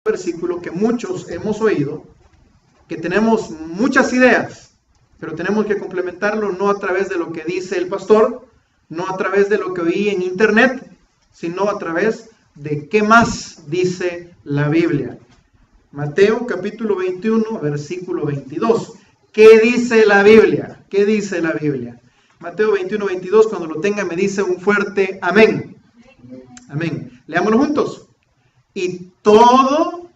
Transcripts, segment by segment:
versículo que muchos hemos oído, que tenemos muchas ideas, pero tenemos que complementarlo no a través de lo que dice el pastor, no a través de lo que oí en internet, sino a través de qué más dice la Biblia. Mateo capítulo 21, versículo 22. ¿Qué dice la Biblia? ¿Qué dice la Biblia? Mateo 21, 22, cuando lo tenga me dice un fuerte amén. Amén. Leámoslo juntos. Y todo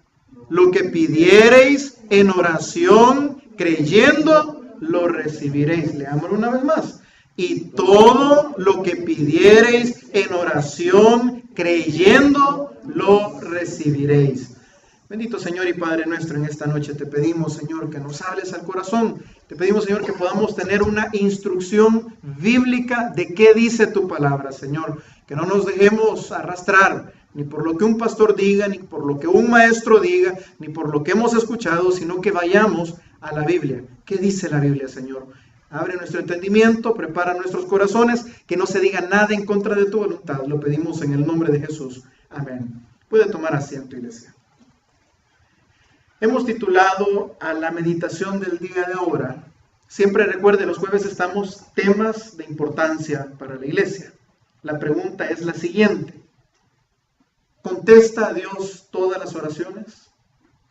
lo que pidiereis en oración, creyendo, lo recibiréis. Leámoslo una vez más. Y todo lo que pidiereis en oración, creyendo, lo recibiréis. Bendito Señor y Padre nuestro, en esta noche te pedimos, Señor, que nos hables al corazón. Te pedimos, Señor, que podamos tener una instrucción bíblica de qué dice tu palabra, Señor. Que no nos dejemos arrastrar ni por lo que un pastor diga, ni por lo que un maestro diga, ni por lo que hemos escuchado, sino que vayamos a la Biblia. ¿Qué dice la Biblia, Señor? Abre nuestro entendimiento, prepara nuestros corazones, que no se diga nada en contra de tu voluntad. Lo pedimos en el nombre de Jesús. Amén. Puede tomar asiento, iglesia. Hemos titulado a la meditación del día de ahora. Siempre recuerde, los jueves estamos temas de importancia para la iglesia. La pregunta es la siguiente. ¿Contesta a Dios todas las oraciones?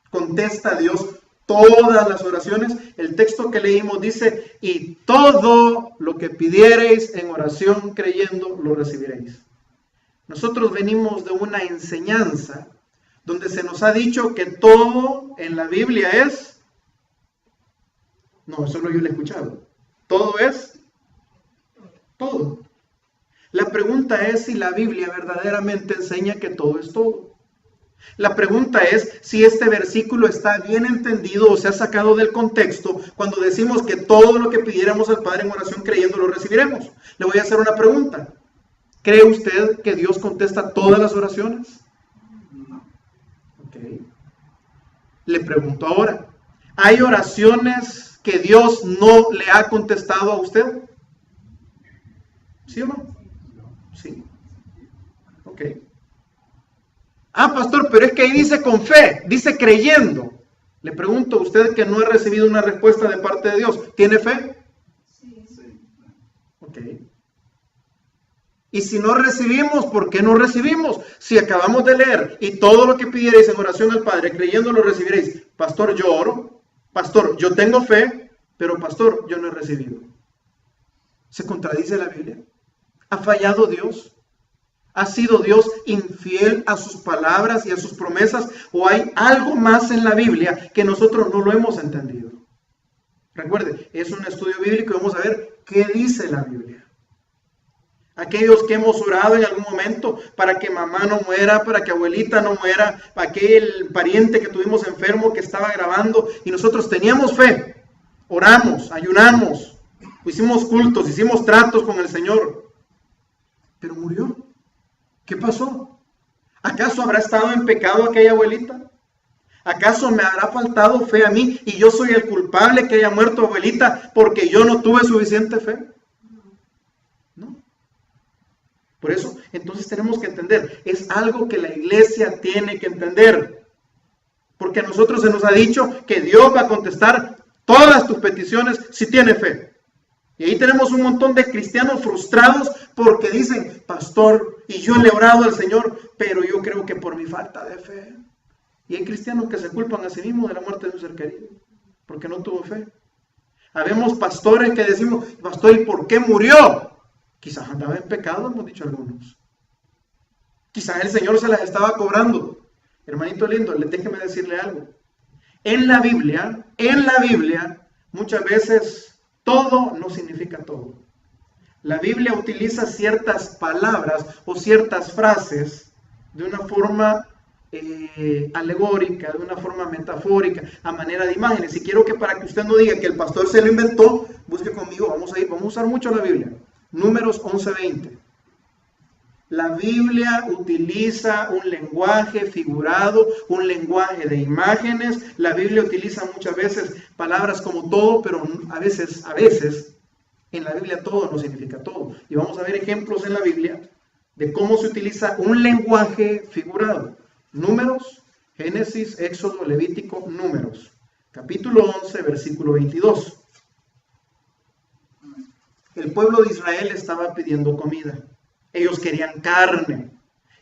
¿Contesta a Dios todas las oraciones? El texto que leímos dice, y todo lo que pidiereis en oración creyendo, lo recibiréis. Nosotros venimos de una enseñanza donde se nos ha dicho que todo en la Biblia es... No, solo yo lo he escuchado. Todo es... todo. La pregunta es si la Biblia verdaderamente enseña que todo es todo. La pregunta es si este versículo está bien entendido o se ha sacado del contexto cuando decimos que todo lo que pidiéramos al Padre en oración creyendo lo recibiremos. Le voy a hacer una pregunta. ¿Cree usted que Dios contesta todas las oraciones? Okay. Le pregunto ahora, ¿hay oraciones que Dios no le ha contestado a usted? ¿Sí o no? Sí. Ok. Ah, pastor, pero es que ahí dice con fe, dice creyendo. Le pregunto a usted que no ha recibido una respuesta de parte de Dios, ¿tiene fe? Sí. Ok. Y si no recibimos, ¿por qué no recibimos? Si acabamos de leer, y todo lo que pidiereis en oración al Padre, creyendo lo recibiréis. Pastor, yo oro. Pastor, yo tengo fe, pero pastor, yo no he recibido. ¿Se contradice la Biblia? ¿Ha fallado Dios? ¿Ha sido Dios infiel a sus palabras y a sus promesas? ¿O hay algo más en la Biblia que nosotros no lo hemos entendido? Recuerde, es un estudio bíblico y vamos a ver qué dice la Biblia. Aquellos que hemos orado en algún momento para que mamá no muera, para que abuelita no muera, para aquel pariente que tuvimos enfermo que estaba grabando y nosotros teníamos fe, oramos, ayunamos, hicimos cultos, hicimos tratos con el Señor, pero murió. ¿Qué pasó? ¿Acaso habrá estado en pecado aquella abuelita? ¿Acaso me habrá faltado fe a mí y yo soy el culpable que haya muerto abuelita porque yo no tuve suficiente fe? No. Por eso, entonces tenemos que entender, es algo que la iglesia tiene que entender. Porque a nosotros se nos ha dicho que Dios va a contestar todas tus peticiones si tiene fe. Y ahí tenemos un montón de cristianos frustrados porque dicen, pastor, y yo le he orado al Señor, pero yo creo que por mi falta de fe. Y hay cristianos que se culpan a sí mismos de la muerte de un ser querido, porque no tuvo fe. Habemos pastores que decimos, pastor, ¿y por qué murió? Quizás andaba en pecado, hemos dicho algunos. Quizás el Señor se las estaba cobrando. Hermanito lindo, déjeme decirle algo. En la Biblia, muchas veces todo no significa todo. La Biblia utiliza ciertas palabras o ciertas frases de una forma alegórica, de una forma metafórica, a manera de imágenes. Y quiero que para que usted no diga que el pastor se lo inventó, busque conmigo, vamos a usar mucho la Biblia. Números 11:20. La Biblia utiliza un lenguaje figurado, un lenguaje de imágenes. La Biblia utiliza muchas veces palabras como todo, pero a veces, en la Biblia todo no significa todo. Y vamos a ver ejemplos en la Biblia de cómo se utiliza un lenguaje figurado. Números Génesis, Éxodo, Levítico, Números. Capítulo 11, versículo 22. El pueblo de Israel estaba pidiendo comida. Ellos querían carne.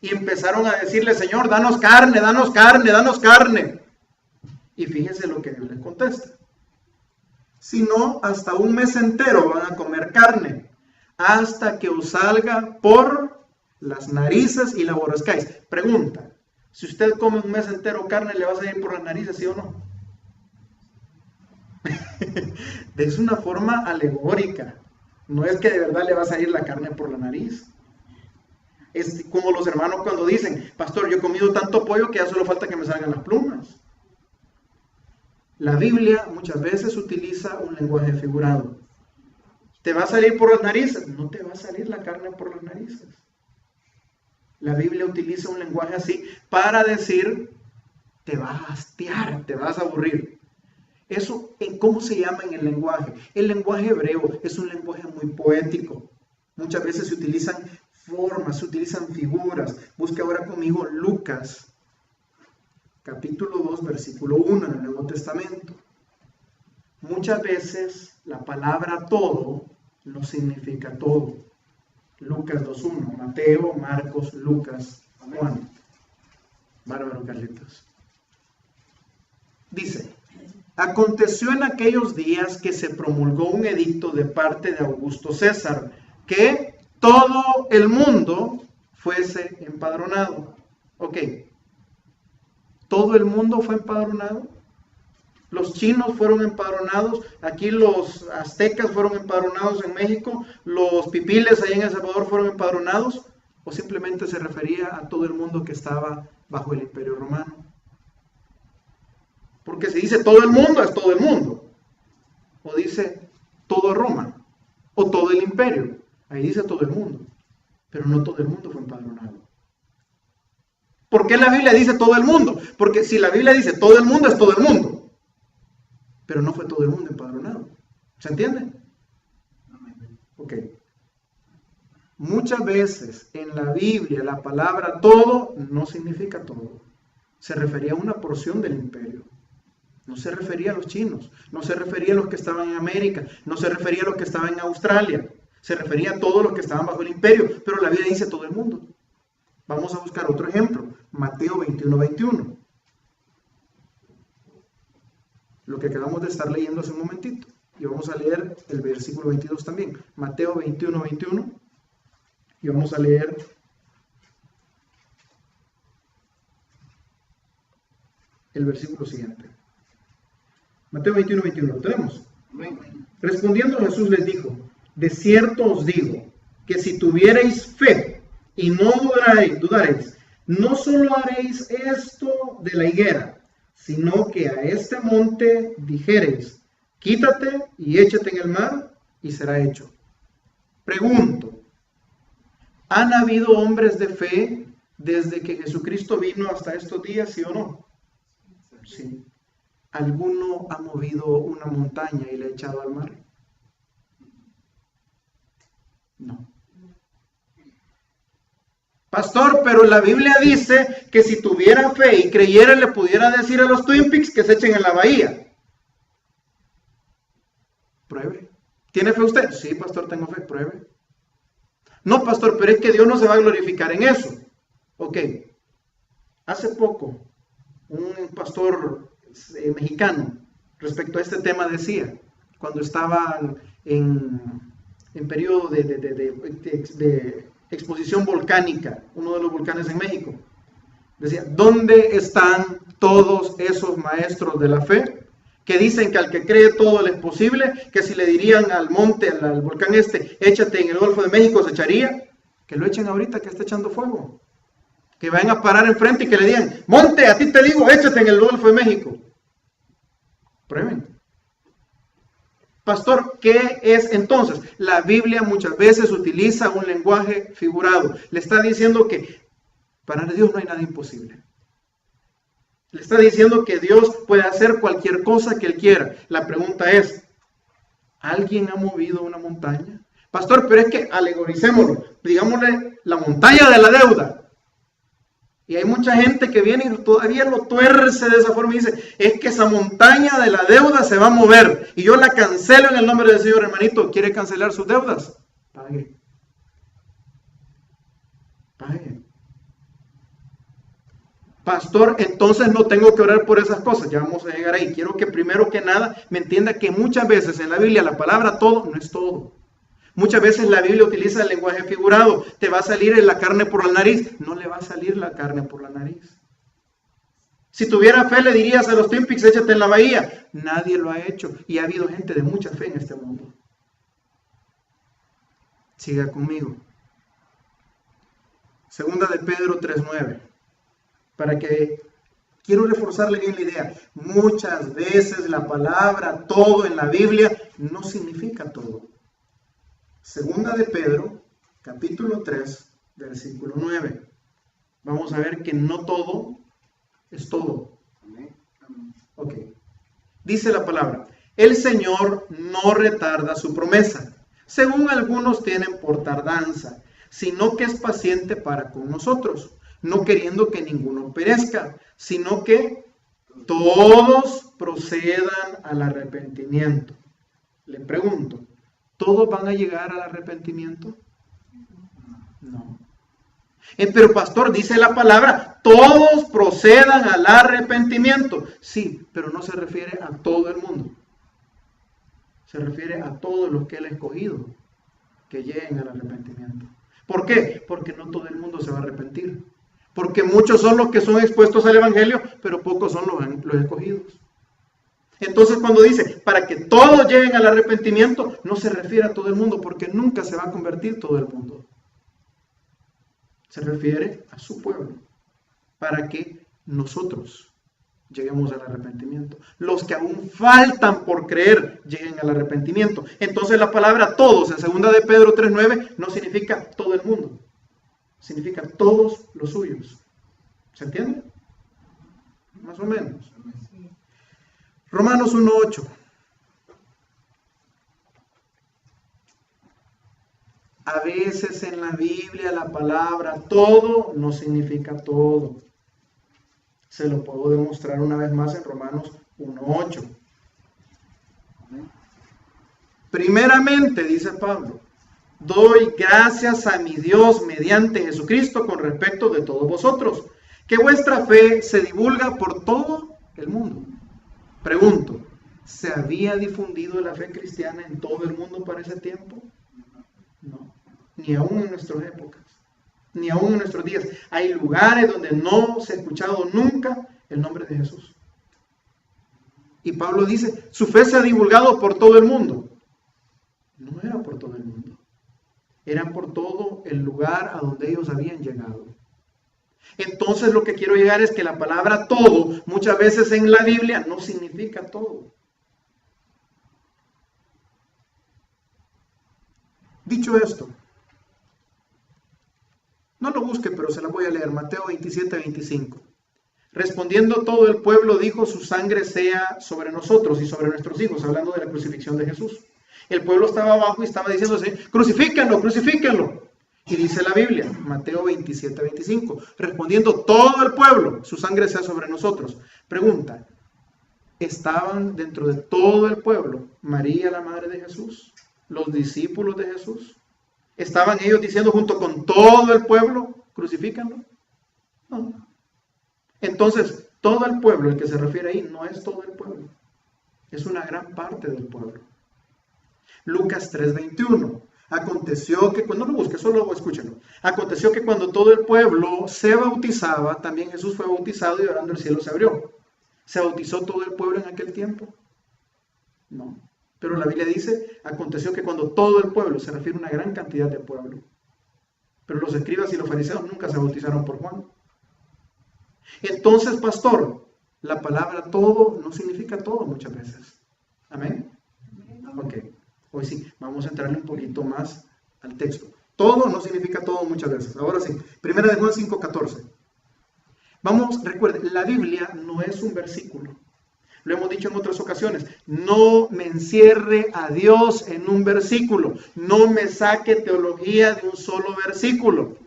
Y empezaron a decirle, Señor, danos carne, danos carne, danos carne. Y fíjense lo que Dios les contesta. Si no, hasta un mes entero van a comer carne, hasta que os salga por las narices y la aborrezcáis. Pregunta, si usted come un mes entero carne, ¿le va a salir por las narices, sí o no? Es una forma alegórica. No es que de verdad le va a salir la carne por la nariz. Es como los hermanos cuando dicen, pastor, yo he comido tanto pollo que ya solo falta que me salgan las plumas. La Biblia muchas veces utiliza un lenguaje figurado. ¿Te va a salir por las narices? No te va a salir la carne por las narices. La Biblia utiliza un lenguaje así para decir, te vas a hastiar, te vas a aburrir. Eso, ¿cómo se llama en el lenguaje? El lenguaje hebreo es un lenguaje muy poético. Muchas veces se utilizan formas, se utilizan figuras. Busque ahora conmigo Lucas, capítulo 2, versículo 1 en el Nuevo Testamento. Muchas veces la palabra todo no significa todo. Lucas 2.1, Mateo, Marcos, Lucas, Juan. Bárbaro, Carlitos. Dice, aconteció en aquellos días que se promulgó un edicto de parte de Augusto César, que todo el mundo fuese empadronado. Ok. ¿Todo el mundo fue empadronado? Los chinos fueron empadronados, aquí los aztecas fueron empadronados en México, los pipiles allá en El Salvador fueron empadronados, o simplemente se refería a todo el mundo que estaba bajo el Imperio Romano. Porque si dice todo el mundo, es todo el mundo. O dice todo Roma, o todo el imperio. Ahí dice todo el mundo, pero no todo el mundo fue empadronado. ¿Por qué la Biblia dice todo el mundo? Porque si la Biblia dice todo el mundo, es todo el mundo. Pero no fue todo el mundo empadronado. ¿Se entiende? Ok. Muchas veces en la Biblia la palabra todo no significa todo. Se refería a una porción del imperio. No se refería a los chinos, no se refería a los que estaban en América, no se refería a los que estaban en Australia. Se refería a todos los que estaban bajo el imperio, pero la Biblia dice todo el mundo. Vamos a buscar otro ejemplo, Mateo 21:21. Lo que acabamos de estar leyendo hace un momentito. Y vamos a leer el versículo 22 también. Mateo 21:21. Y vamos a leer el versículo siguiente. Mateo 21:21. ¿Lo tenemos? Respondiendo Jesús les dijo, de cierto os digo, que si tuvierais fe y no dudaréis, no solo haréis esto de la higuera, sino que a este monte dijereis, quítate y échate en el mar, y será hecho. Pregunto, ¿han habido hombres de fe desde que Jesucristo vino hasta estos días, sí o no? Sí. ¿Alguno ha movido una montaña y la ha echado al mar? No. Pastor, pero la Biblia dice que si tuviera fe y creyera le pudiera decir a los Twin Peaks que se echen en la bahía. Pruebe. ¿Tiene fe usted? Sí, pastor, tengo fe, pruebe. No, pastor, pero es que Dios no se va a glorificar en eso. Ok. Hace poco, un pastor mexicano respecto a este tema decía, cuando estaba en periodo de exposición volcánica, uno de los volcanes en México, decía, ¿dónde están todos esos maestros de la fe que dicen que al que cree todo le es posible, que si le dirían al monte, al volcán échate en el Golfo de México, se echaría? Que lo echen ahorita que está echando fuego, que vayan a parar enfrente y que le digan, monte, a ti te digo, échate en el Golfo de México. Prueben. Pastor, ¿qué es entonces? La Biblia muchas veces utiliza un lenguaje figurado. Le está diciendo que para Dios no hay nada imposible. Le está diciendo que Dios puede hacer cualquier cosa que Él quiera. La pregunta es, ¿alguien ha movido una montaña? Pastor, pero es que alegoricémoslo. Digámosle la montaña de la deuda. Y hay mucha gente que viene y todavía lo tuerce de esa forma y dice, es que esa montaña de la deuda se va a mover y yo la cancelo en el nombre del Señor. Hermanito, ¿quiere cancelar sus deudas? Pague. Pague. Pastor, entonces no tengo que orar por esas cosas. Ya vamos a llegar ahí. Quiero que primero que nada me entienda que muchas veces en la Biblia la palabra todo no es todo. Muchas veces la Biblia utiliza el lenguaje figurado. Te va a salir la carne por la nariz. No le va a salir la carne por la nariz. Si tuviera fe le dirías a los Twin Peaks, échate en la bahía. Nadie lo ha hecho. Y ha habido gente de mucha fe en este mundo. Siga conmigo. Segunda de Pedro 3:9. Para que quiero reforzarle bien la idea. Muchas veces la palabra todo en la Biblia no significa todo. Segunda de Pedro, capítulo 3, versículo 9. Vamos a ver que no todo es todo. Ok. Dice la palabra, el Señor no retarda su promesa, según algunos tienen por tardanza, sino que es paciente para con nosotros, no queriendo que ninguno perezca, sino que todos procedan al arrepentimiento. Le pregunto, ¿todos van a llegar al arrepentimiento? No. Pero pastor, dice la palabra, todos procedan al arrepentimiento. Sí, pero no se refiere a todo el mundo. Se refiere a todos los que Él ha escogido que lleguen al arrepentimiento. ¿Por qué? Porque no todo el mundo se va a arrepentir. Porque muchos son los que son expuestos al Evangelio, pero pocos son los escogidos. Entonces cuando dice, para que todos lleguen al arrepentimiento, no se refiere a todo el mundo, porque nunca se va a convertir todo el mundo. Se refiere a su pueblo, para que nosotros lleguemos al arrepentimiento. Los que aún faltan por creer, lleguen al arrepentimiento. Entonces la palabra todos, en 2 de Pedro 3:9, no significa todo el mundo. Significa todos los suyos. ¿Se entiende? Más o menos. Romanos 1:8. A veces en la Biblia la palabra todo no significa todo. Se lo puedo demostrar una vez más en Romanos 1:8. Primeramente, dice Pablo, doy gracias a mi Dios mediante Jesucristo con respecto de todos vosotros, que vuestra fe se divulga por todo el mundo. Pregunto, ¿se había difundido la fe cristiana en todo el mundo para ese tiempo? No, ni aún en nuestras épocas, ni aún en nuestros días. Hay lugares donde no se ha escuchado nunca el nombre de Jesús. Y Pablo dice, su fe se ha divulgado por todo el mundo. No era por todo el mundo. Era por todo el lugar a donde ellos habían llegado. Entonces lo que quiero llegar es que la palabra todo, muchas veces en la Biblia, no significa todo. Dicho esto, no lo busque, pero se la voy a leer. Mateo 27:25. Respondiendo todo el pueblo dijo, su sangre sea sobre nosotros y sobre nuestros hijos, hablando de la crucifixión de Jesús. El pueblo estaba abajo y estaba diciendo así, crucifíquenlo, crucifíquenlo. Y dice la Biblia, Mateo 27:25, respondiendo todo el pueblo, su sangre sea sobre nosotros. Pregunta, ¿estaban dentro de todo el pueblo María, la madre de Jesús, los discípulos de Jesús? ¿Estaban ellos diciendo junto con todo el pueblo, crucifícanlo? No. Entonces, todo el pueblo, el que se refiere ahí, no es todo el pueblo. Es una gran parte del pueblo. Lucas 3:21. Aconteció que, cuando lo busque, solo escúchenlo. Aconteció que cuando todo el pueblo se bautizaba, también Jesús fue bautizado y orando el cielo se abrió. ¿Se bautizó todo el pueblo en aquel tiempo? No. Pero la Biblia dice, aconteció que cuando todo el pueblo, se refiere a una gran cantidad de pueblo. Pero los escribas y los fariseos nunca se bautizaron por Juan. Entonces, pastor, la palabra todo no significa todo muchas veces. ¿Amén? Ok. Hoy sí, vamos a entrarle un poquito más al texto. Todo no significa todo muchas veces. Ahora sí, 1 de Juan 5:14. Vamos, recuerden, la Biblia no es un versículo. Lo hemos dicho en otras ocasiones. No me encierre a Dios en un versículo. No me saque teología de un solo versículo.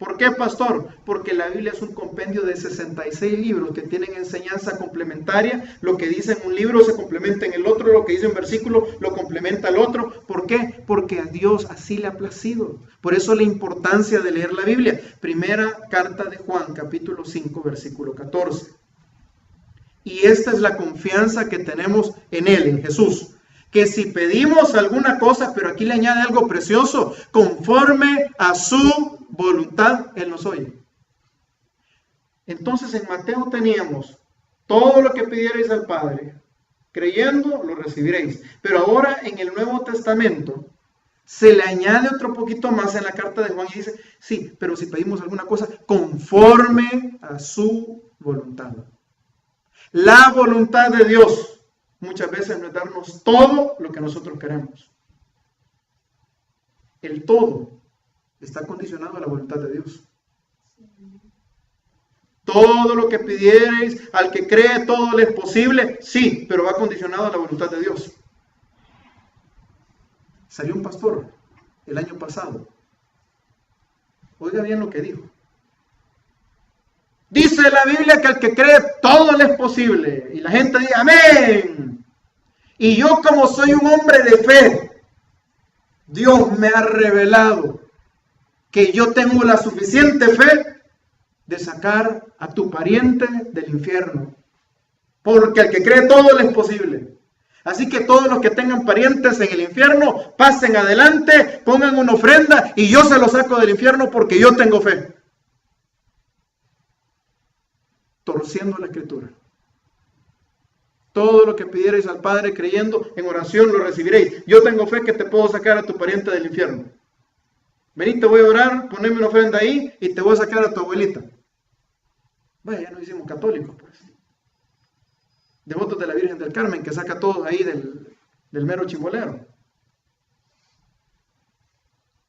¿Por qué, pastor? Porque la Biblia es un compendio de 66 libros que tienen enseñanza complementaria. Lo que dice en un libro se complementa en el otro, lo que dice un versículo lo complementa el otro. ¿Por qué? Porque a Dios así le ha placido. Por eso la importancia de leer la Biblia. Primera carta de Juan, capítulo 5, versículo 14. Y esta es la confianza que tenemos en Él, en Jesús. Que si pedimos alguna cosa, pero aquí le añade algo precioso, conforme a su voluntad, Él nos oye. Entonces en Mateo teníamos todo lo que pidierais al Padre, creyendo lo recibiréis. Pero ahora en el Nuevo Testamento se le añade otro poquito más en la carta de Juan y dice, sí, pero si pedimos alguna cosa, conforme a su voluntad. La voluntad de Dios muchas veces no es darnos todo lo que nosotros queremos. El todo está condicionado a la voluntad de Dios. Todo lo que pidierais, al que cree todo le es posible, sí, pero va condicionado a la voluntad de Dios. Salió un pastor el año pasado. Oiga bien lo que dijo. Dice la Biblia que al que cree todo le es posible. Y la gente dice, amén. Y yo como soy un hombre de fe, Dios me ha revelado que yo tengo la suficiente fe de sacar a tu pariente del infierno. Porque al que cree todo le es posible. Así que todos los que tengan parientes en el infierno, pasen adelante, pongan una ofrenda y yo se los saco del infierno porque yo tengo fe. Torciendo la escritura. Todo lo que pidierais al Padre creyendo, en oración lo recibiréis. Yo tengo fe que te puedo sacar a tu pariente del infierno. Vení, te voy a orar, poneme una ofrenda ahí y te voy a sacar a tu abuelita. Vaya, ya nos hicimos católicos, pues. Devotos de la Virgen del Carmen, que saca todo ahí del mero chimbolero.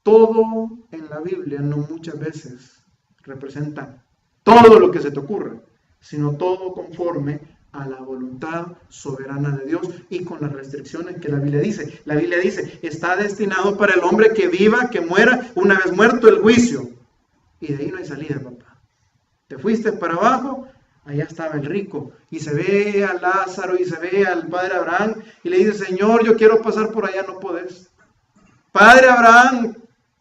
Todo en la Biblia no muchas veces representa todo lo que se te ocurre, sino todo conforme a la voluntad soberana de Dios y con las restricciones que la Biblia dice. La Biblia dice, está destinado para el hombre que viva, que muera, una vez muerto el juicio. Y de ahí no hay salida, papá. Te fuiste para abajo, allá estaba el rico. Y se ve a Lázaro y se ve al padre Abraham y le dice, Señor, yo quiero pasar por allá, no podés. Padre Abraham,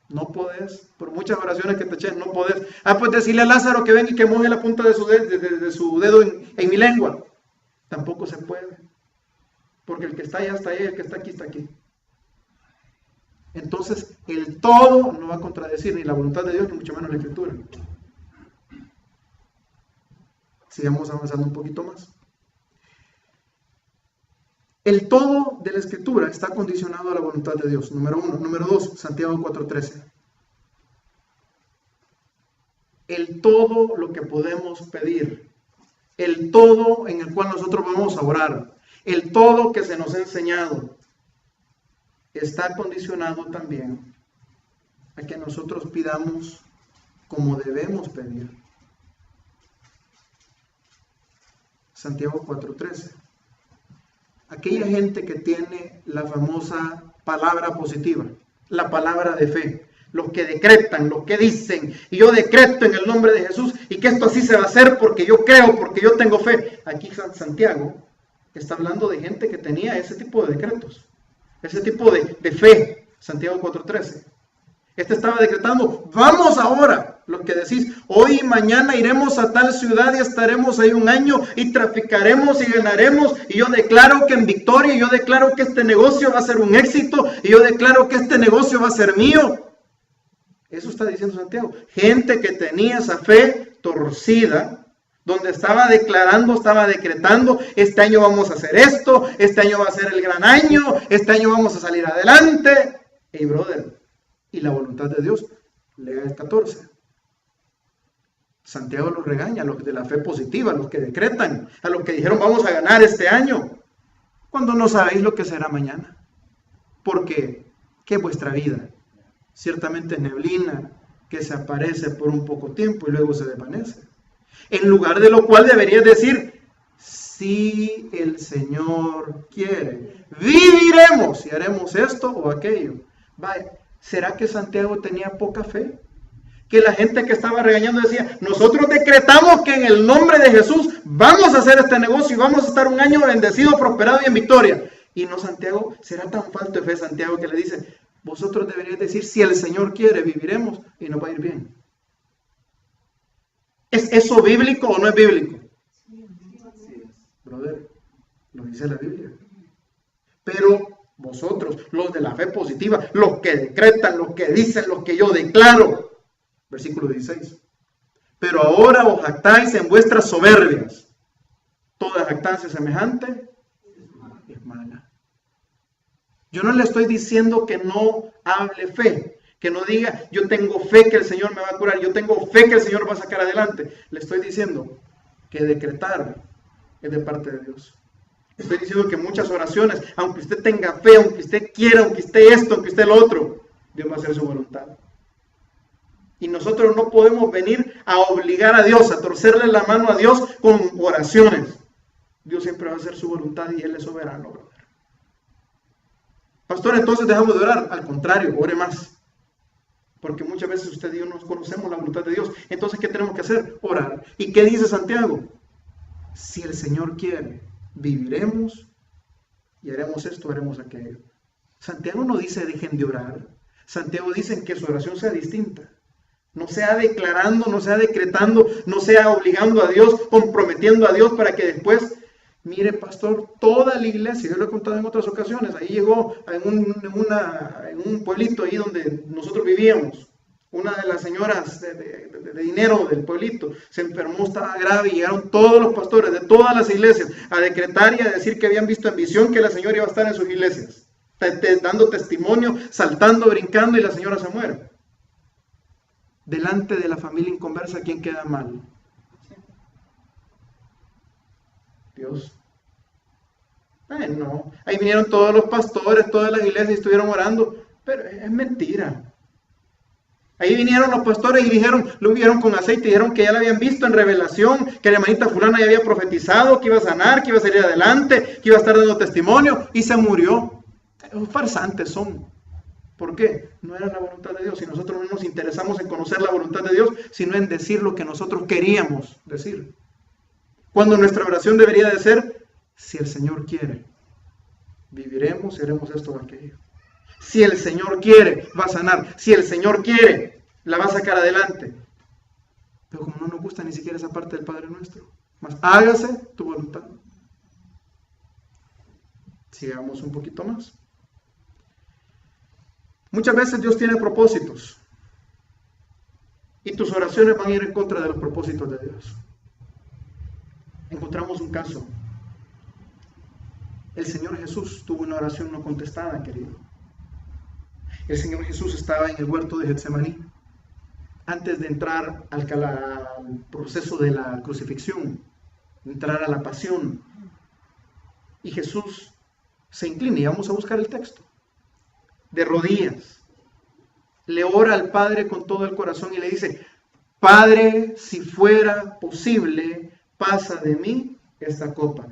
no podés. Por muchas oraciones que te eches, no podés. Pues decirle a Lázaro que venga y que moje la punta de su dedo en mi lengua. Tampoco se puede. Porque el que está allá está allá, el que está aquí está aquí. Entonces, el todo no va a contradecir ni la voluntad de Dios, ni mucho menos la Escritura. Sigamos avanzando un poquito más. El todo de la Escritura está condicionado a la voluntad de Dios. Número 1. Número 2, Santiago 4:13. El todo lo que podemos pedir. El todo en el cual nosotros vamos a orar. El todo que se nos ha enseñado. Está condicionado también a que nosotros pidamos como debemos pedir. Santiago 4:13. Aquella gente que tiene la famosa palabra positiva, la palabra de fe, los que decretan, los que dicen, y yo decreto en el nombre de Jesús, y que esto así se va a hacer porque yo creo, porque yo tengo fe. Aquí Santiago está hablando de gente que tenía ese tipo de decretos, ese tipo de fe. Santiago 4:13. Este estaba decretando, vamos ahora, lo que decís, hoy y mañana iremos a tal ciudad y estaremos ahí un año y traficaremos y ganaremos, y yo declaro que en victoria, y yo declaro que este negocio va a ser un éxito, y yo declaro que este negocio va a ser mío. Eso está diciendo Santiago. Gente que tenía esa fe torcida, donde estaba declarando, estaba decretando, este año vamos a hacer esto, este año va a ser el gran año, este año vamos a salir adelante. Hey, brother, y la voluntad de Dios, lea el 14. Santiago los regaña, a los de la fe positiva, a los que decretan, a los que dijeron vamos a ganar este año, cuando no sabéis lo que será mañana. Porque, ¿qué es vuestra vida? Ciertamente es neblina que se aparece por un poco tiempo y luego se desvanece. En lugar de lo cual deberías decir, si el Señor quiere, viviremos y haremos esto o aquello. Vaya, ¿será que Santiago tenía poca fe? que la gente que estaba regañando decía, nosotros decretamos que en el nombre de Jesús vamos a hacer este negocio y vamos a estar un año bendecido, prosperado y en victoria. Y no, Santiago, será tan falto de fe Santiago que le dice, vosotros deberíais decir, si el Señor quiere, viviremos y nos va a ir bien. ¿Es eso bíblico o no es bíblico? Brother, lo dice la Biblia. Pero vosotros, los de la fe positiva, los que decretan, los que dicen, los que yo declaro. Versículo 16. Pero ahora os jactáis en vuestras soberbias. Toda jactancia semejante es mala. Yo no le estoy diciendo que no hable fe, que no diga, yo tengo fe que el Señor me va a curar, yo tengo fe que el Señor va a sacar adelante. Le estoy diciendo que decretar es de parte de Dios. Estoy diciendo que muchas oraciones, aunque usted tenga fe, aunque usted quiera, aunque usted esto, aunque usted lo otro, Dios va a hacer su voluntad. Y nosotros no podemos venir a obligar a Dios, a torcerle la mano a Dios con oraciones. Dios siempre va a hacer su voluntad y Él es soberano, brother. Pastor, entonces dejamos de orar. Al contrario, ore más. Porque muchas veces usted y yo no conocemos la voluntad de Dios. Entonces, ¿qué tenemos que hacer? Orar. ¿Y qué dice Santiago? Si el Señor quiere, viviremos y haremos esto, haremos aquello. Santiago no dice dejen de orar. Santiago dice que su oración sea distinta. No sea declarando, no sea decretando, no sea obligando a Dios, comprometiendo a Dios para que después, mire pastor, toda la iglesia, yo lo he contado en otras ocasiones, ahí llegó en un pueblito ahí donde nosotros vivíamos, una de las señoras de dinero del pueblito se enfermó, estaba grave y llegaron todos los pastores de todas las iglesias a decretar y a decir que habían visto en visión que la señora iba a estar en sus iglesias, dando testimonio, saltando, brincando y la señora se muere. Delante de la familia inconversa, ¿quién queda mal? Dios. No. Ahí vinieron todos los pastores, todas las iglesias y estuvieron orando, pero es mentira. Ahí vinieron los pastores y dijeron, lo vieron con aceite, dijeron que ya la habían visto en revelación, que la hermanita fulana ya había profetizado, que iba a sanar, que iba a salir adelante, que iba a estar dando testimonio y se murió. Farsantes son. ¿Por qué? No era la voluntad de Dios y nosotros no nos interesamos en conocer la voluntad de Dios, sino en decir lo que nosotros queríamos decir. Cuando nuestra oración debería de ser, si el Señor quiere, viviremos y haremos esto o aquello. Si el Señor quiere, va a sanar. Si el Señor quiere, la va a sacar adelante. Pero como no nos gusta ni siquiera esa parte del Padre Nuestro, más hágase tu voluntad. Sigamos un poquito más. Muchas veces Dios tiene propósitos y tus oraciones van a ir en contra de los propósitos de Dios. Encontramos un caso. El Señor Jesús tuvo una oración no contestada, querido. El Señor Jesús estaba en el huerto de Getsemaní antes de entrar al proceso de la crucifixión, entrar a la pasión. Y Jesús se inclina, y vamos a buscar el texto. De rodillas, le ora al Padre con todo el corazón y le dice, Padre, si fuera posible, pasa de mí esta copa,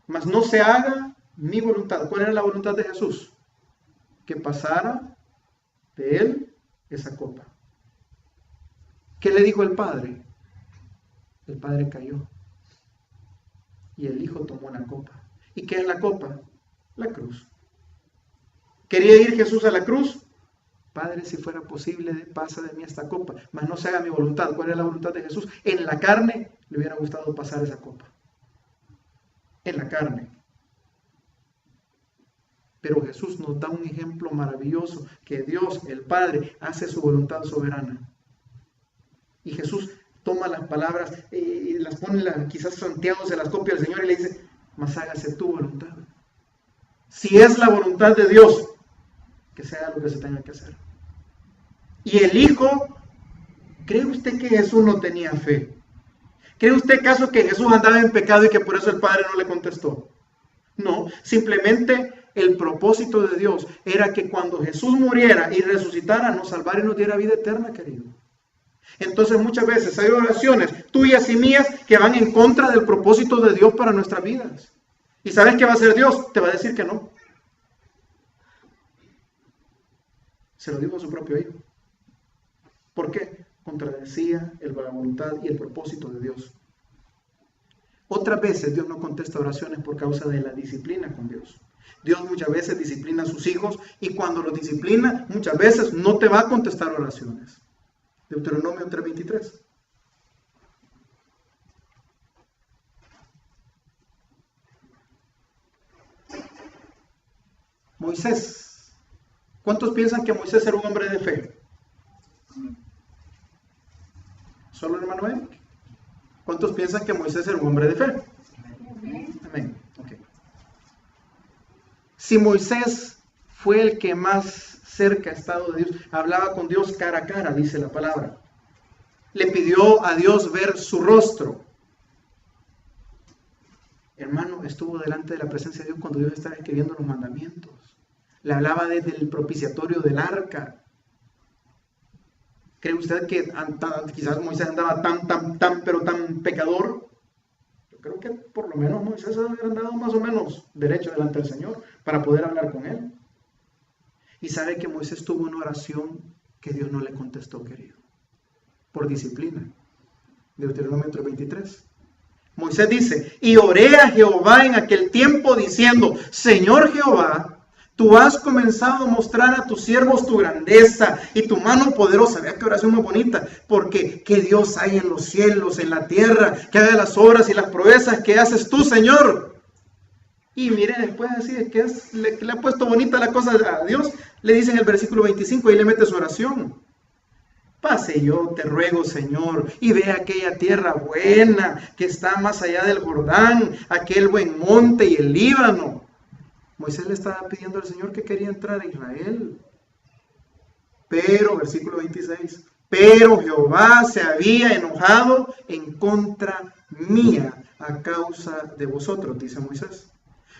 mas no se haga mi voluntad. ¿Cuál era la voluntad de Jesús? Que pasara de él esa copa. ¿Qué le dijo el Padre? El Padre cayó y el Hijo tomó la copa. ¿Y qué es la copa? La cruz. ¿Quería ir Jesús a la cruz? Padre, si fuera posible, pasa de mí esta copa, mas no se haga mi voluntad. ¿Cuál es la voluntad de Jesús? En la carne le hubiera gustado pasar esa copa. En la carne. Pero Jesús nos da un ejemplo maravilloso, que Dios, el Padre, hace su voluntad soberana. Y Jesús toma las palabras y las pone, quizás Santiago se las copia al Señor y le dice, mas hágase tu voluntad. Si es la voluntad de Dios, que sea lo que se tenga que hacer. Y el Hijo, ¿cree usted que Jesús no tenía fe? ¿Cree usted acaso que Jesús andaba en pecado y que por eso el Padre no le contestó? No, simplemente el propósito de Dios era que cuando Jesús muriera y resucitara, nos salvara y nos diera vida eterna, querido. Entonces muchas veces hay oraciones tuyas y mías que van en contra del propósito de Dios para nuestras vidas. ¿Y sabes qué va a hacer Dios? Te va a decir que no. Se lo dijo a su propio Hijo. ¿Por qué? contradecía la voluntad y el propósito de Dios. Otras veces Dios no contesta oraciones por causa de la disciplina con Dios. Dios muchas veces disciplina a sus hijos y cuando los disciplina, muchas veces no te va a contestar oraciones. Deuteronomio 3:23. Moisés. ¿Cuántos piensan que Moisés era un hombre de fe? ¿Solo el hermano Eric? ¿Cuántos piensan que Moisés era un hombre de fe? Amén. Okay. Si Moisés fue el que más cerca ha estado de Dios, hablaba con Dios cara a cara, dice la palabra. Le pidió a Dios ver su rostro. Hermano, estuvo delante de la presencia de Dios cuando Dios estaba escribiendo los mandamientos. Le hablaba desde el propiciatorio del arca. ¿Cree usted que quizás Moisés andaba pero tan pecador? Yo creo que por lo menos Moisés había andado más o menos derecho delante del Señor para poder hablar con él. Y sabe que Moisés tuvo una oración que Dios no le contestó, querido, por disciplina. Deuteronomio 3:23. Moisés dice, y oré a Jehová en aquel tiempo diciendo, Señor Jehová, tú has comenzado a mostrar a tus siervos tu grandeza y tu mano poderosa. Vea qué oración muy bonita, porque ¿qué Dios hay en los cielos, en la tierra, que haga las obras y las proezas que haces tú, Señor? Y mire, después así, que le ha puesto bonita la cosa a Dios, le dice en el versículo 25, y le mete su oración. Pase yo, te ruego, Señor, y ve aquella tierra buena que está más allá del Jordán, aquel buen monte y el Líbano. Moisés le estaba pidiendo al Señor que quería entrar a Israel. Pero, versículo 26, pero Jehová se había enojado en contra mía a causa de vosotros, dice Moisés.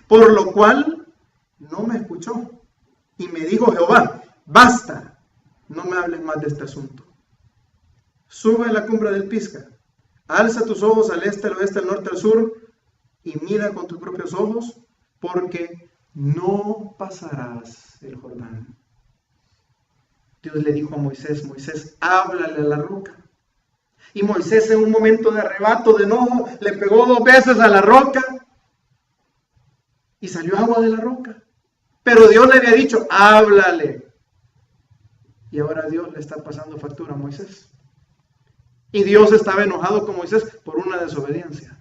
Por lo cual no me escuchó. Y me dijo Jehová, basta, no me hables más de este asunto. Sube a la cumbre del Pisga, alza tus ojos al este, al oeste, al norte, al sur, y mira con tus propios ojos, porque no pasarás el Jordán. Dios le dijo a Moisés, Moisés, háblale a la roca. Y Moisés en un momento de arrebato, de enojo, le pegó 2 veces a la roca y salió agua de la roca. Pero Dios le había dicho, háblale. Y ahora Dios le está pasando factura a Moisés. Y Dios estaba enojado con Moisés por una desobediencia.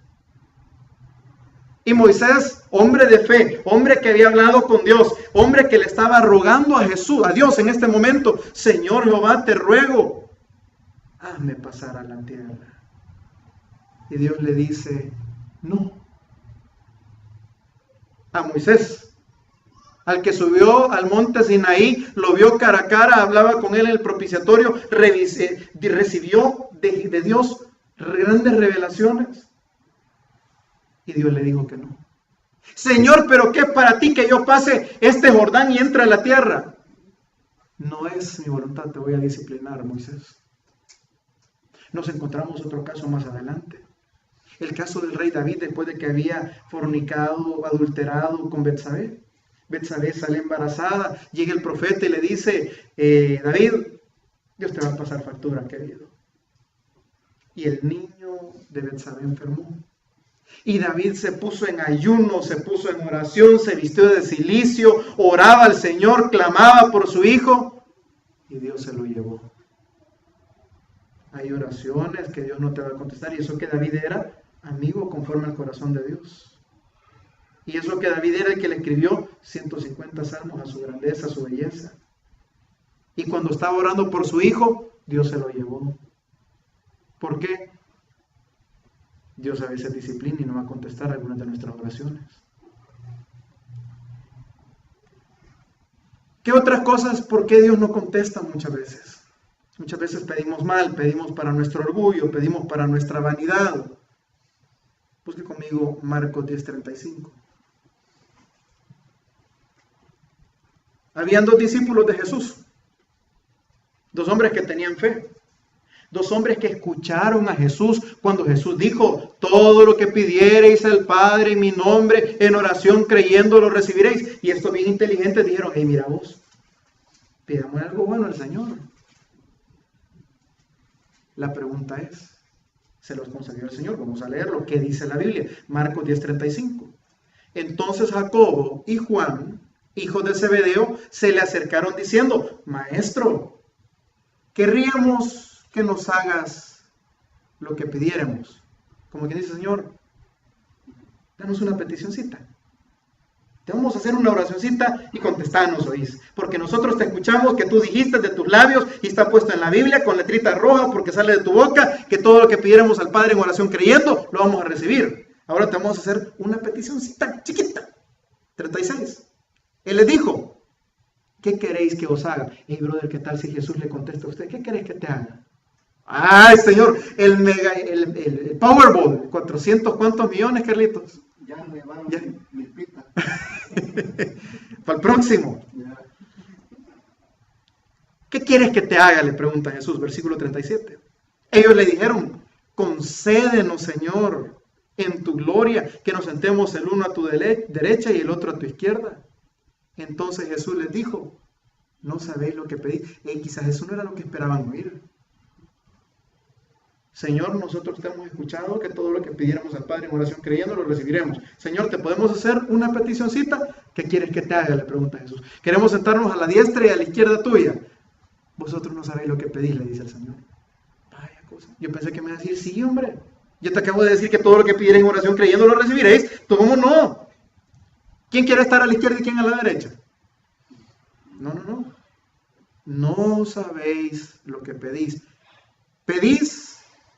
Y Moisés, hombre de fe, hombre que había hablado con Dios, hombre que le estaba rogando a Dios en este momento, Señor Jehová, te ruego, hazme pasar a la tierra. Y Dios le dice, no. A Moisés, al que subió al monte Sinaí, lo vio cara a cara, hablaba con él en el propiciatorio, recibió de Dios grandes revelaciones. Y Dios le dijo que no. Señor, pero ¿qué es para ti que yo pase este Jordán y entre a la tierra? No es mi voluntad, te voy a disciplinar, Moisés. Nos encontramos otro caso más adelante. El caso del rey David después de que había fornicado, adulterado con Betsabé. Betsabé sale embarazada, llega el profeta y le dice, David, Dios te va a pasar factura, querido. Y el niño de Betsabé enfermó. Y David se puso en ayuno, se puso en oración, se vistió de cilicio, oraba al Señor, clamaba por su hijo y Dios se lo llevó. Hay oraciones que Dios no te va a contestar y eso que David era amigo conforme al corazón de Dios. Y eso que David era el que le escribió 150 salmos a su grandeza, a su belleza. Y cuando estaba orando por su hijo, Dios se lo llevó. ¿Por qué? Dios a veces disciplina y no va a contestar algunas de nuestras oraciones. ¿Qué otras cosas? ¿Por qué Dios no contesta muchas veces? Muchas veces pedimos mal, pedimos para nuestro orgullo, pedimos para nuestra vanidad. Busque conmigo Marcos 10:35. Habían 2 discípulos de Jesús, 2 hombres que tenían fe. 2 hombres que escucharon a Jesús cuando Jesús dijo, todo lo que pidiereis al Padre en mi nombre, en oración creyendo lo recibiréis. Y estos bien inteligentes dijeron, hey, mira vos, pidamos algo bueno al Señor. La pregunta es, ¿se los concedió el Señor? Vamos a leer lo que dice la Biblia. Marcos 10:35. Entonces Jacobo y Juan, hijos de Zebedeo, se le acercaron diciendo, Maestro, querríamos que nos hagas lo que pidiéramos. Como quien dice, Señor, danos una peticioncita. Te vamos a hacer una oracioncita y contestanos, oís. Porque nosotros te escuchamos que tú dijiste de tus labios y está puesto en la Biblia con letrita roja porque sale de tu boca que todo lo que pidiéramos al Padre en oración creyendo lo vamos a recibir. Ahora te vamos a hacer una peticioncita chiquita. 36. Él les dijo, ¿qué queréis que os haga? Hey, brother, ¿qué tal si Jesús le contesta a usted? ¿Qué queréis que te haga? ¡Ay, Señor! El Powerball, 400, ¿cuántos millones, Carlitos? Ya me llevaron mi pita. Para el próximo. Ya. ¿Qué quieres que te haga? Le pregunta Jesús, versículo 37. Ellos le dijeron, concédenos, Señor, en tu gloria, que nos sentemos el uno a tu derecha y el otro a tu izquierda. Entonces Jesús les dijo, no sabéis lo que pedís. Quizás eso no era lo que esperaban oír. Señor, nosotros te hemos escuchado que todo lo que pidiéramos al Padre en oración creyendo lo recibiremos. Señor, ¿te podemos hacer una peticioncita? ¿Qué quieres que te haga? Le pregunta Jesús. Queremos sentarnos a la diestra y a la izquierda tuya. Vosotros no sabéis lo que pedís, le dice el Señor. Vaya cosa. Yo pensé que me iba a decir, sí, hombre. Yo te acabo de decir que todo lo que pidierais en oración creyendo lo recibiréis. ¿Cómo no? ¿Quién quiere estar a la izquierda y quién a la derecha? No. No sabéis lo que pedís. ¿Pedís?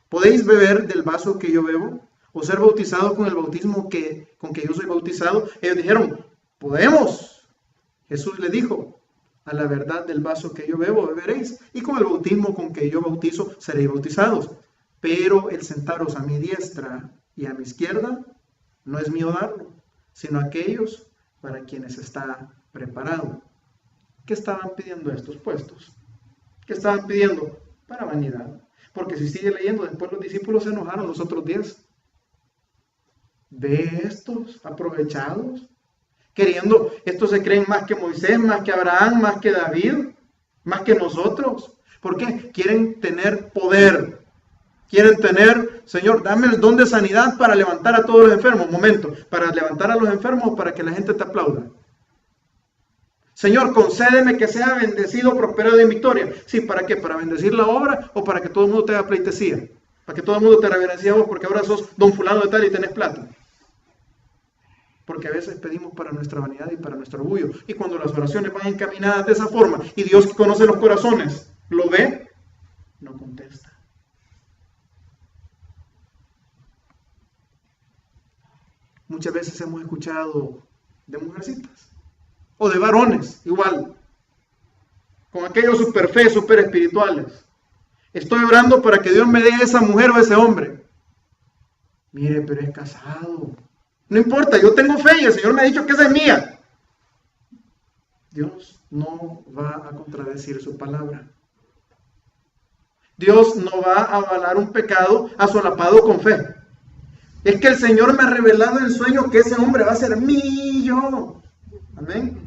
¿Podéis beber del vaso que yo bebo? ¿O ser bautizados con el bautismo con que yo soy bautizado? Ellos dijeron, podemos. Jesús le dijo, a la verdad del vaso que yo bebo beberéis, y con el bautismo con que yo bautizo seréis bautizados. Pero el sentaros a mi diestra y a mi izquierda no es mío darlo, sino aquellos para quienes está preparado. ¿Qué estaban pidiendo estos puestos? ¿Qué estaban pidiendo? Para vanidad. Porque si sigue leyendo, después los discípulos se enojaron, los otros 10. Ve estos aprovechados, queriendo, estos se creen más que Moisés, más que Abraham, más que David, más que nosotros. ¿Por qué? Quieren tener poder. Quieren tener, Señor, dame el don de sanidad para levantar a todos los enfermos. Momento, para levantar a los enfermos o para que la gente te aplauda. Señor, concédeme que sea bendecido, prosperado y en victoria. Sí, ¿para qué? ¿Para bendecir la obra o para que todo el mundo te haga pleitesía? Para que todo el mundo te reverencie a vos porque ahora sos don fulano de tal y tenés plata. Porque a veces pedimos para nuestra vanidad y para nuestro orgullo. Y cuando las oraciones van encaminadas de esa forma y Dios que conoce los corazones lo ve, no contesta. Muchas veces hemos escuchado de mujercitas. O de varones, igual. Con aquellos super fe, super espirituales. Estoy orando para que Dios me dé esa mujer o ese hombre. Mire, pero es casado. No importa, yo tengo fe y el Señor me ha dicho que esa es mía. Dios no va a contradecir su palabra. Dios no va a avalar un pecado asolapado con fe. Es que el Señor me ha revelado en sueño que ese hombre va a ser mío. Amén.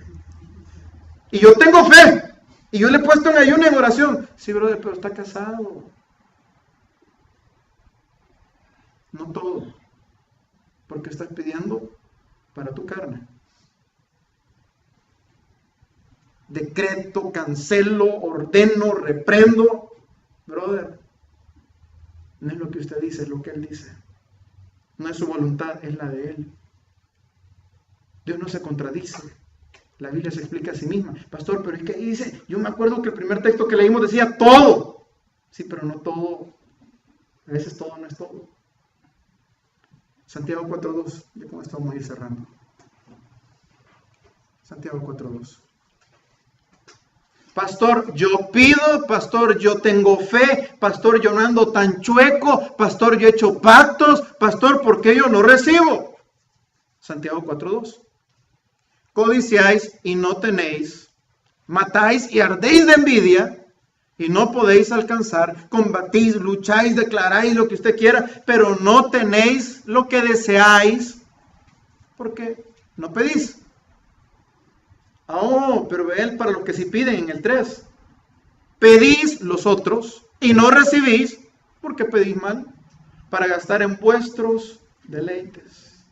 Y yo tengo fe. Y yo le he puesto en ayuno y en oración. Sí, brother, pero está casado. No todo. Porque estás pidiendo para tu carne. Decreto, cancelo, ordeno, reprendo. Brother, no es lo que usted dice, es lo que Él dice. No es su voluntad, es la de Él. Dios no se contradice. La Biblia se explica a sí misma. Pastor, pero es que ahí dice, yo me acuerdo que el primer texto que leímos decía todo. Sí, pero no todo. A veces todo no es todo. Santiago 4.2. Ya con esto vamos a ir cerrando. Santiago 4.2. Pastor, yo pido, pastor, yo tengo fe, pastor, yo no ando tan chueco, pastor, yo he hecho pactos, pastor, ¿por qué yo no recibo? Santiago 4.2. Codiciáis y no tenéis, matáis y ardéis de envidia y no podéis alcanzar, combatís, lucháis, declaráis lo que usted quiera, pero no tenéis lo que deseáis porque no pedís. Oh, pero ve él para los que sí piden en el 3. Pedís los otros y no recibís porque pedís mal, para gastar en vuestros deleites.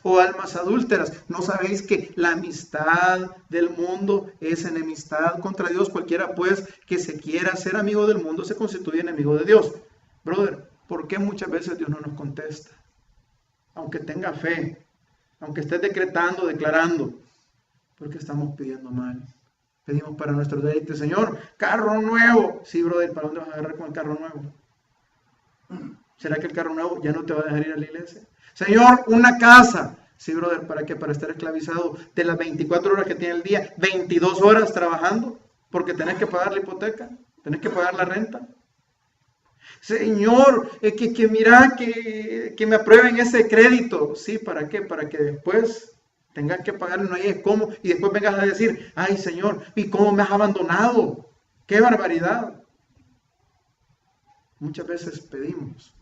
O almas adúlteras, ¿no sabéis que la amistad del mundo es enemistad contra Dios? Cualquiera pues que se quiera ser amigo del mundo se constituye enemigo de Dios. Brother, ¿por qué muchas veces Dios no nos contesta? Aunque tenga fe, aunque estés decretando, declarando, porque estamos pidiendo mal. Pedimos para nuestro deleite, Señor, carro nuevo. Sí, brother, ¿para dónde vas a agarrar con el carro nuevo? ¿Será que el carro nuevo ya no te va a dejar ir a la iglesia? Señor, una casa. Sí, brother, ¿para qué? Para estar esclavizado de las 24 horas que tiene el día, 22 horas trabajando, porque tenés que pagar la hipoteca, tenés que pagar la renta. Señor, que mira, que me aprueben ese crédito. Sí, ¿para qué? Para que después tengas que pagarlo, no hay cómo, y después vengas a decir, ay Señor, ¿y cómo me has abandonado? ¡Qué barbaridad! Muchas veces pedimos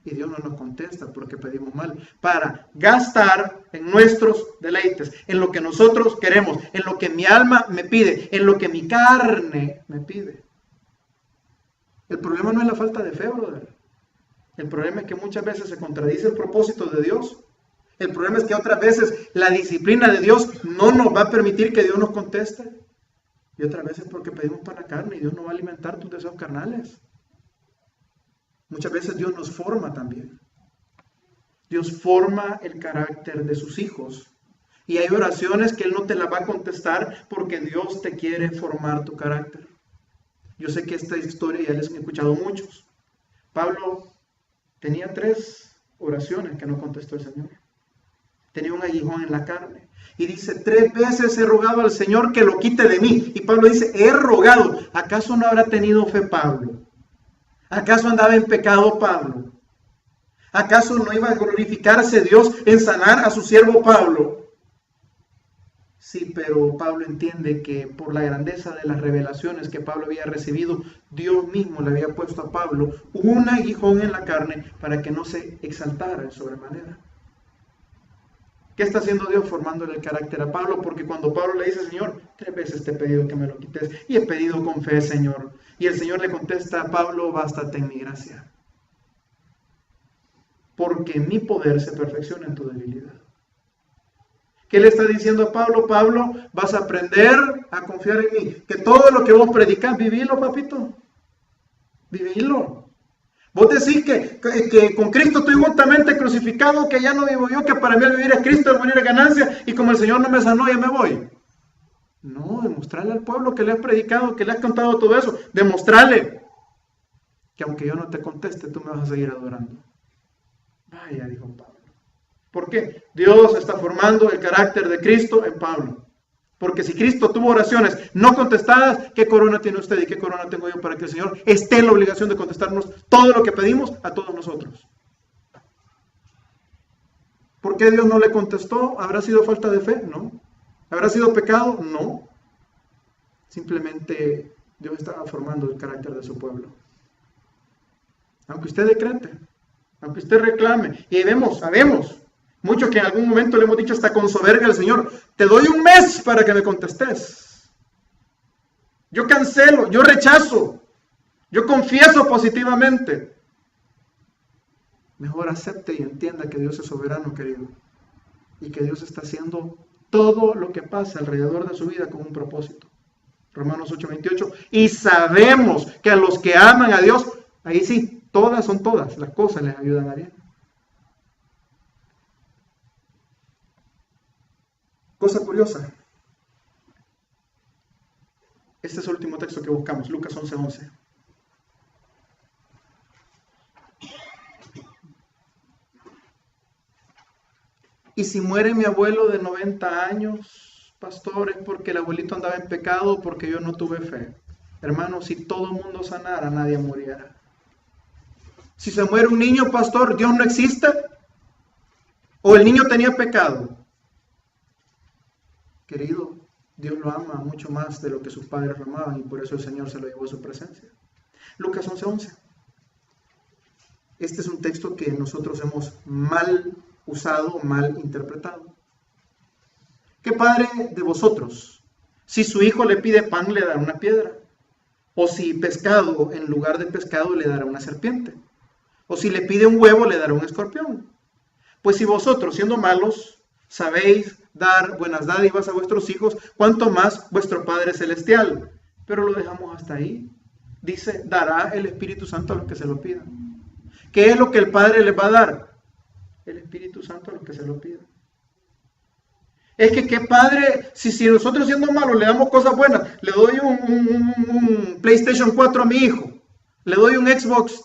y Dios no nos contesta porque pedimos mal, para gastar en nuestros deleites, en lo que nosotros queremos, en lo que mi alma me pide, en lo que mi carne me pide. El problema no es la falta de fe, brother. El problema es que muchas veces se contradice el propósito de Dios. El problema es que otras veces la disciplina de Dios no nos va a permitir que Dios nos conteste. Y otras veces porque pedimos para la carne y Dios no va a alimentar tus deseos carnales. Muchas veces Dios nos forma también. Dios forma el carácter de sus hijos. Y hay oraciones que Él no te las va a contestar porque Dios te quiere formar tu carácter. Yo sé que esta historia ya les he escuchado muchos. Pablo tenía 3 oraciones que no contestó el Señor. Tenía un aguijón en la carne. Y dice, 3 veces he rogado al Señor que lo quite de mí. Y Pablo dice, he rogado. ¿Acaso no habrá tenido fe Pablo? ¿Acaso andaba en pecado Pablo? ¿Acaso no iba a glorificarse Dios en sanar a su siervo Pablo? Sí, pero Pablo entiende que por la grandeza de las revelaciones que Pablo había recibido, Dios mismo le había puesto a Pablo un aguijón en la carne para que no se exaltara en sobremanera. ¿Qué está haciendo Dios? Formándole el carácter a Pablo, porque cuando Pablo le dice, Señor, 3 veces te he pedido que me lo quites, y he pedido con fe, Señor. Y el Señor le contesta a Pablo, bástate en mi gracia. Porque mi poder se perfecciona en tu debilidad. ¿Qué le está diciendo a Pablo? Pablo, vas a aprender a confiar en mí. Que todo lo que vos predicás, vivilo, papito. Vivilo. Vos decís que con Cristo estoy juntamente crucificado, que ya no vivo yo, que para mí el vivir es Cristo, el morir es ganancia, y como el Señor no me sanó, ya me voy. No, demostrarle al pueblo que le has predicado, que le has contado todo eso. Demostrarle que aunque yo no te conteste, tú me vas a seguir adorando. Vaya, dijo Pablo. ¿Por qué? Dios está formando el carácter de Cristo en Pablo. Porque si Cristo tuvo oraciones no contestadas, ¿qué corona tiene usted y qué corona tengo yo para que el Señor esté en la obligación de contestarnos todo lo que pedimos a todos nosotros? ¿Por qué Dios no le contestó? ¿Habrá sido falta de fe? No. ¿Habrá sido pecado? No. Simplemente Dios estaba formando el carácter de su pueblo. Aunque usted decrete, aunque usted reclame, y sabemos, muchos que en algún momento le hemos dicho hasta con soberbia al Señor, te doy un mes para que me contestes. Yo cancelo, yo rechazo, yo confieso positivamente. Mejor acepte y entienda que Dios es soberano, querido, y que Dios está haciendo todo lo que pasa alrededor de su vida con un propósito. Romanos 8:28. Y sabemos que a los que aman a Dios, ahí sí, todas las cosas les ayudan a bien. Cosa curiosa. Este es el último texto que buscamos, Lucas 11:11. Y si muere mi abuelo de 90 años, pastor, es porque el abuelito andaba en pecado, porque yo no tuve fe. Hermano, si todo el mundo sanara, nadie muriera. Si se muere un niño, pastor, ¿Dios no existe? ¿O el niño tenía pecado? Querido, Dios lo ama mucho más de lo que sus padres lo amaban y por eso el Señor se lo llevó a su presencia. Lucas 11:11. Este es un texto que nosotros hemos mal usado, mal interpretado. ¿Qué padre de vosotros, si su hijo le pide pan, le dará una piedra? O si pescado, en lugar de pescado, le dará una serpiente. O si le pide un huevo, le dará un escorpión. Pues si vosotros, siendo malos, sabéis dar buenas dádivas a vuestros hijos, cuánto más vuestro Padre Celestial. Pero lo dejamos hasta ahí. Dice, dará el Espíritu Santo a los que se lo pidan. ¿Qué es lo que el Padre les va a dar? El Espíritu Santo a los que se lo pidan. Es que qué padre, si nosotros siendo malos le damos cosas buenas, le doy un PlayStation 4 a mi hijo, le doy un Xbox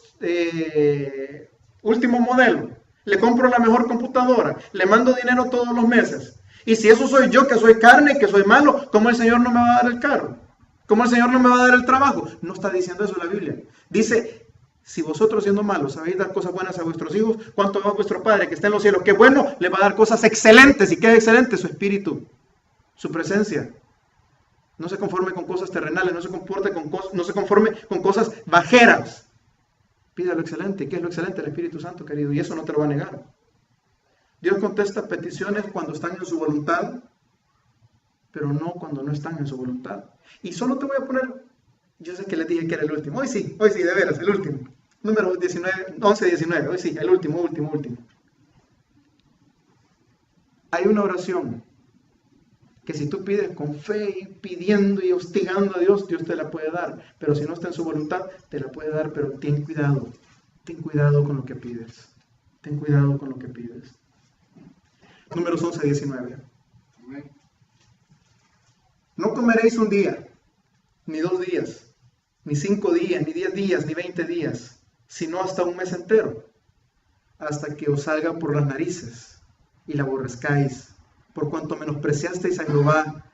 último modelo, le compro la mejor computadora, le mando dinero todos los meses. Y si eso soy yo, que soy carne, que soy malo, ¿cómo el Señor no me va a dar el carro? ¿Cómo el Señor no me va a dar el trabajo? No está diciendo eso la Biblia. Dice, si vosotros siendo malos sabéis dar cosas buenas a vuestros hijos, ¿cuánto más vuestro Padre que está en los cielos? ¡Qué bueno! Le va a dar cosas excelentes. ¿Y qué es excelente? Su espíritu, su presencia. No se conforme con cosas terrenales, no se conforme con cosas bajeras. Pida lo excelente. ¿Qué es lo excelente? El Espíritu Santo, querido. Y eso no te lo va a negar. Dios contesta peticiones cuando están en su voluntad, pero no cuando no están en su voluntad. Y solo te voy a poner, yo sé que les dije que era el último. Hoy sí, de veras, el último. Número 11-19. Hoy sí, el último. Hay una oración que si tú pides con fe y pidiendo y hostigando a Dios, Dios te la puede dar. Pero si no está en su voluntad, te la puede dar, pero ten cuidado. Ten cuidado con lo que pides. Ten cuidado con lo que pides. Números 11-19. No comeréis un día, ni 2 días, ni 5 días, ni 10 días, ni 20 días, sino hasta un mes entero, hasta que os salga por las narices y la aborrezcáis, por cuanto menospreciasteis a Jehová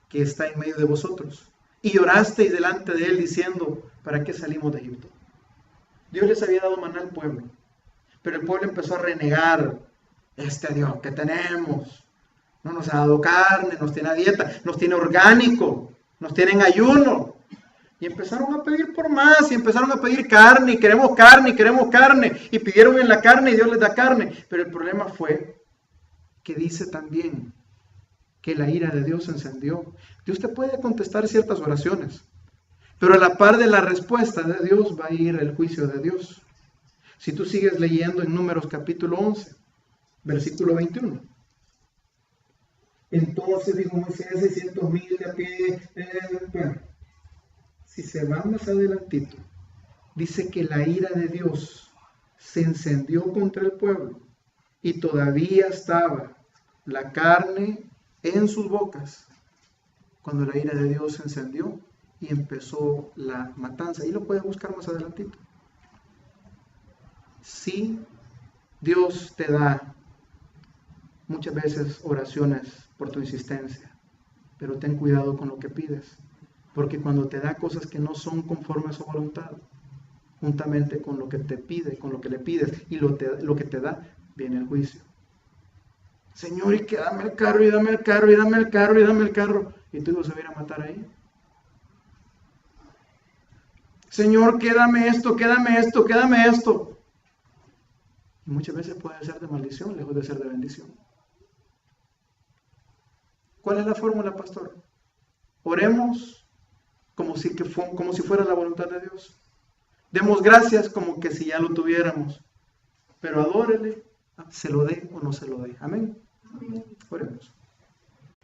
que está en medio de vosotros, y llorasteis delante de él diciendo, ¿para qué salimos de Egipto? Dios les había dado maná al pueblo, pero el pueblo empezó a renegar. Este Dios que tenemos no nos ha dado carne, nos tiene a dieta, nos tiene orgánico, nos tiene en ayuno. Y empezaron a pedir por más, y empezaron a pedir carne, y queremos carne, y pidieron en la carne y Dios les da carne. Pero el problema fue que dice también que la ira de Dios se encendió. Dios te puede contestar ciertas oraciones, pero a la par de la respuesta de Dios va a ir el juicio de Dios. Si tú sigues leyendo en Números capítulo 11, versículo 21. Entonces dijo Moisés, 600,000 de a pie. Si se va más adelantito, dice que la ira de Dios se encendió contra el pueblo y todavía estaba la carne en sus bocas cuando la ira de Dios se encendió y empezó la matanza. Y lo puedes buscar más adelantito. Sí, Dios te da muchas veces oraciones por tu insistencia, pero ten cuidado con lo que pides, porque cuando te da cosas que no son conforme a su voluntad, juntamente con lo que te pide, con lo que le pides y lo que te da, viene el juicio. Señor, y que dame el carro, y dame el carro, y dame el carro, y dame el carro, y tu hijo se va a ir a matar ahí. Señor, quédame esto, quédame esto, quédame esto. Y muchas veces puede ser de maldición, lejos de ser de bendición. ¿Cuál es la fórmula, pastor? Oremos como si fuera la voluntad de Dios. Demos gracias como que si ya lo tuviéramos. Pero adórele, se lo dé o no se lo dé. Amén. Oremos.